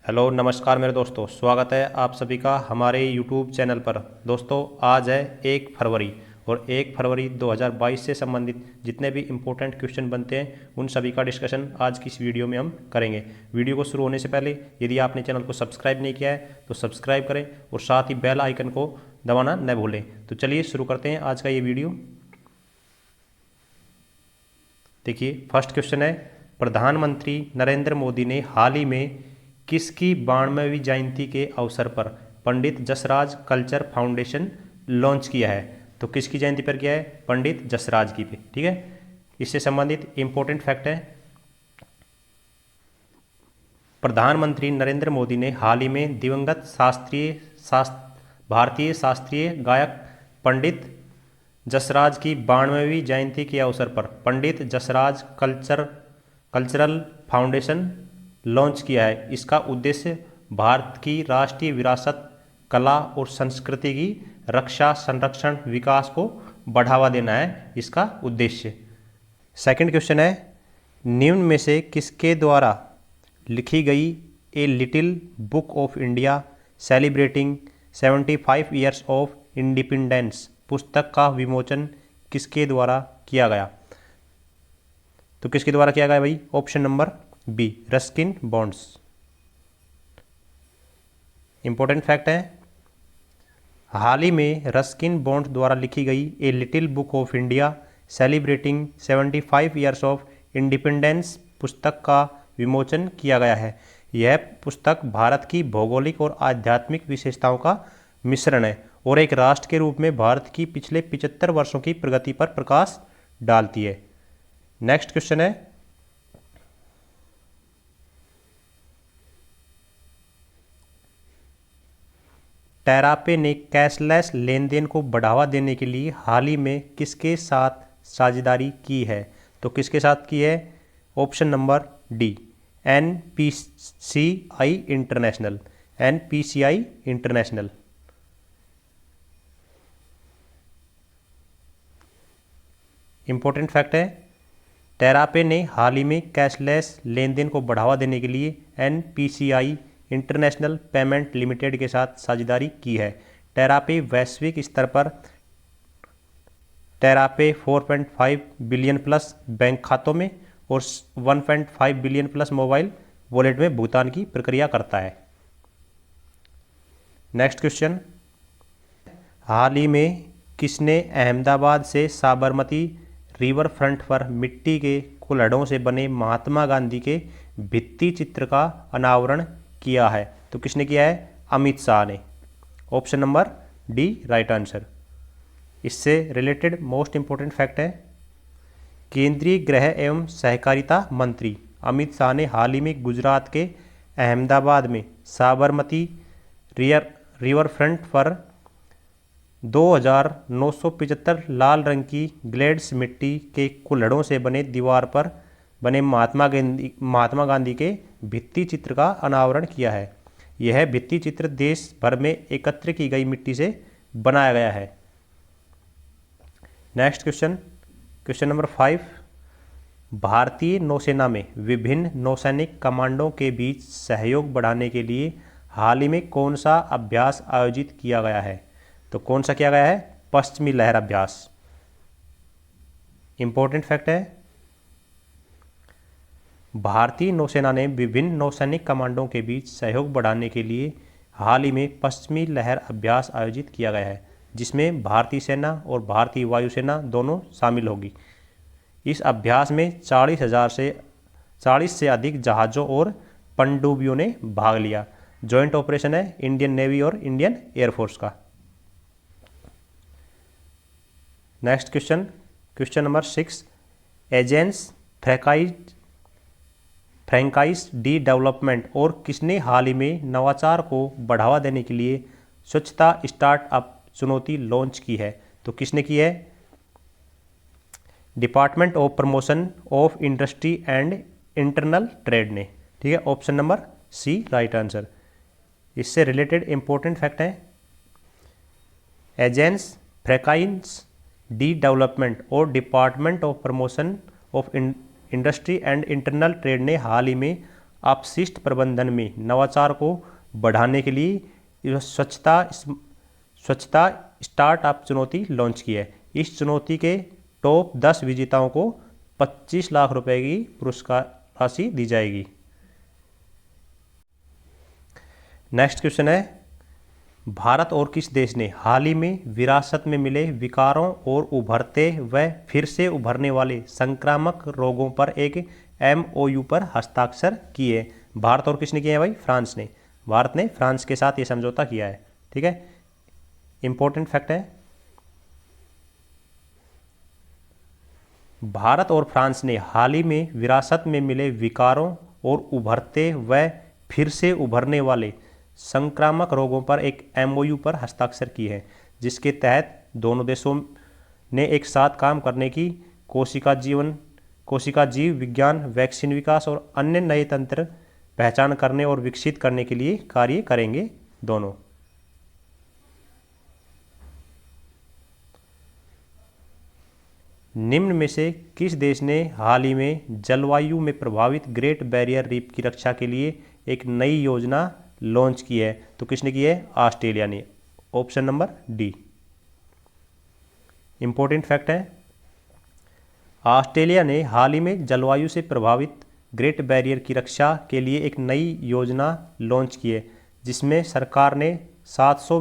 Hello नमस्कार मेरे दोस्तों, स्वागत है आप सभी का हमारे यूट्यूब चैनल पर। दोस्तों आज है 1 फरवरी और 1 फरवरी 2022 से संबंधित जितने भी इम्पोर्टेंट क्वेश्चन बनते हैं उन सभी का डिस्कशन आज की इस वीडियो में हम करेंगे। वीडियो को शुरू होने से पहले यदि आपने चैनल को सब्सक्राइब नहीं किया है तो सब्सक्राइब करें और साथ ही बेल आइकन को दबाना न भूलें। तो चलिए शुरू करते हैं आज का ये वीडियो। देखिए फर्स्ट क्वेश्चन है, प्रधानमंत्री नरेंद्र मोदी ने हाल ही में किसकी 92वीं जयंती के अवसर पर Pandit Jasraj culture foundation launch किया है? तो किसकी जयंती पर किया है? पंडित जसराज की पे। ठीक है, इससे संबंधित इंपॉर्टेंट फैक्ट है, प्रधानमंत्री नरेंद्र मोदी ने हाल ही में दिवंगत भारतीय शास्त्रीय गायक पंडित जसराज की 92वीं जयंती के अवसर पर Pandit Jasraj cultural foundation launch किया है। इसका उद्देश्य भारत की राष्ट्रीय विरासत, कला और संस्कृति की रक्षा, संरक्षण, विकास को बढ़ावा देना है इसका उद्देश्य। सेकंड क्वेश्चन है, निम्न में से किसके द्वारा लिखी गई a little book of India celebrating 75 years of independence पुस्तक का विमोचन किसके द्वारा किया गया? तो किसके द्वारा किया गया भाई? Option number B, Ruskin Bonds. Important fact है, हाल ही में रस्किन बॉन्ड्स द्वारा लिखी गई a little book of India celebrating 75 years of independence पुस्तक का विमोचन किया गया है। यह पुस्तक भारत की भौगोलिक और आध्यात्मिक विशेषताओं का मिश्रण है और एक राष्ट्र के रूप में भारत की पिछले 75 वर्षों की प्रगति पर प्रकाश डालती है। नेक्स्ट क्वेश्चन है, टेरापे ने कैशलेस लेन देन को बढ़ावा देने के लिए हाल ही में किसके साथ साझेदारी की है? तो किसके साथ की है? Option number D, NPCI international. NPCI international. Important fact है, टेरापे ने हाल ही में कैशलेस लेन देन को बढ़ावा देने के लिए एनपीसीआई इंटरनेशनल पेमेंट लिमिटेड के साथ साझेदारी की है। टेरापे वैश्विक स्तर पर टेरापे 4.5 बिलियन प्लस बैंक खातों में और 1.5 बिलियन प्लस मोबाइल वॉलेट में भुगतान की प्रक्रिया करता है। नेक्स्ट क्वेश्चन, हाल ही में किसने अहमदाबाद से साबरमती रिवर फ्रंट पर मिट्टी के कुल्हड़ों से बने महात्मा गांधी के भित्ति चित्र का अनावरण किया है? तो किसने किया है? अमित शाह ने। Option number D right answer. इससे रिलेटेड मोस्ट इंपोर्टेंट फैक्ट है, केंद्रीय गृह एवं सहकारिता मंत्री अमित शाह ने हाल ही में गुजरात के अहमदाबाद में साबरमती रिवर फ्रंट पर 2975 लाल रंग की ग्लेड्स मिट्टी के कुल्हड़ों से बने दीवार पर बने महात्मा गांधी के भित्ति चित्र का अनावरण किया है। यह भित्ति चित्र देश भर में एकत्र की गई मिट्टी से बनाया गया है। नेक्स्ट क्वेश्चन, क्वेश्चन नंबर 5, भारतीय नौसेना में विभिन्न नौसैनिक कमांडों के बीच सहयोग बढ़ाने के लिए हाल ही में कौन सा अभ्यास आयोजित किया गया है? तो कौन सा किया गया है? पश्चिमी लहर अभ्यास। इंपॉर्टेंट फैक्ट है, भारतीय नौसेना ने विभिन्न नौसैनिक कमांडों के बीच सहयोग बढ़ाने के लिए हाल ही में पश्चिमी लहर अभ्यास आयोजित किया गया है, जिसमें भारतीय सेना और भारतीय वायुसेना दोनों शामिल होगी। इस अभ्यास में 40 से अधिक जहाज़ों और पनडुब्बियों ने भाग लिया। जॉइंट ऑपरेशन है इंडियन नेवी और इंडियन एयरफोर्स का। Next question, question number 6, Agence फ्रैंकाइज de development और किसने हाल ही में नवाचार को बढ़ावा देने के लिए स्वच्छता स्टार्टअप चुनौती लॉन्च की है? तो किसने की है? Department of promotion of industry and internal trade ने। ठीक है, option number C right answer. इससे रिलेटेड इंपॉर्टेंट फैक्ट है, एजेंस फ्रैंकाइज डी डेवलपमेंट और department of promotion of industry and internal trade ने हाल ही में अपशिष्ट प्रबंधन में नवाचार को बढ़ाने के लिए स्वच्छता स्टार्टअप चुनौती लॉन्च की है। इस चुनौती के टॉप 10 विजेताओं को 25 लाख रुपए की पुरस्कार राशि दी जाएगी। नेक्स्ट क्वेश्चन है, भारत और किस देश ने हाल ही में विरासत में मिले विकारों और उभरते व फिर से उभरने वाले संक्रामक रोगों पर एक MOU पर हस्ताक्षर किए? भारत और किसने किए हैं भाई? फ्रांस ने। भारत ने फ्रांस के साथ ये समझौता किया है। ठीक है, इंपॉर्टेंट फैक्ट है। भारत और फ्रांस ने हाल ही में विरासत में मिले विकारों और उभरते व फिर से उभरने वाले संक्रामक रोगों पर एक MOU पर हस्ताक्षर किए हैं, जिसके तहत दोनों देशों ने एक साथ काम करने की कोशिका जीव विज्ञान, वैक्सीन विकास और अन्य नए तंत्र पहचान करने और विकसित करने के लिए कार्य करेंगे दोनों। निम्न में से किस देश ने हाल ही में जलवायु में प्रभावित ग्रेट बैरियर रीफ की रक्षा के लिए एक नई योजना लॉन्च की है? तो किसने की है? ऑस्ट्रेलिया ने। Option number D. Important fact है, ऑस्ट्रेलिया ने हाल ही में जलवायु से प्रभावित ग्रेट बैरियर की रक्षा के लिए एक नई योजना लॉन्च की है, जिसमें सरकार ने 700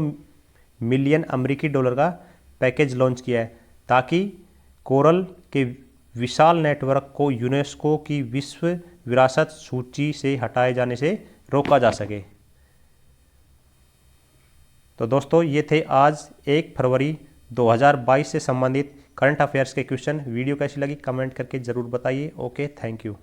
मिलियन अमेरिकी डॉलर का पैकेज लॉन्च किया है, ताकि कोरल के विशाल नेटवर्क को यूनेस्को की विश्व विरासत सूची से हटाए जाने से रोका जा सके। तो दोस्तों, ये थे आज 1 फरवरी 2022 से संबंधित करंट अफेयर्स के क्वेश्चन। वीडियो कैसी लगी कमेंट करके ज़रूर बताइए। Okay, thank you.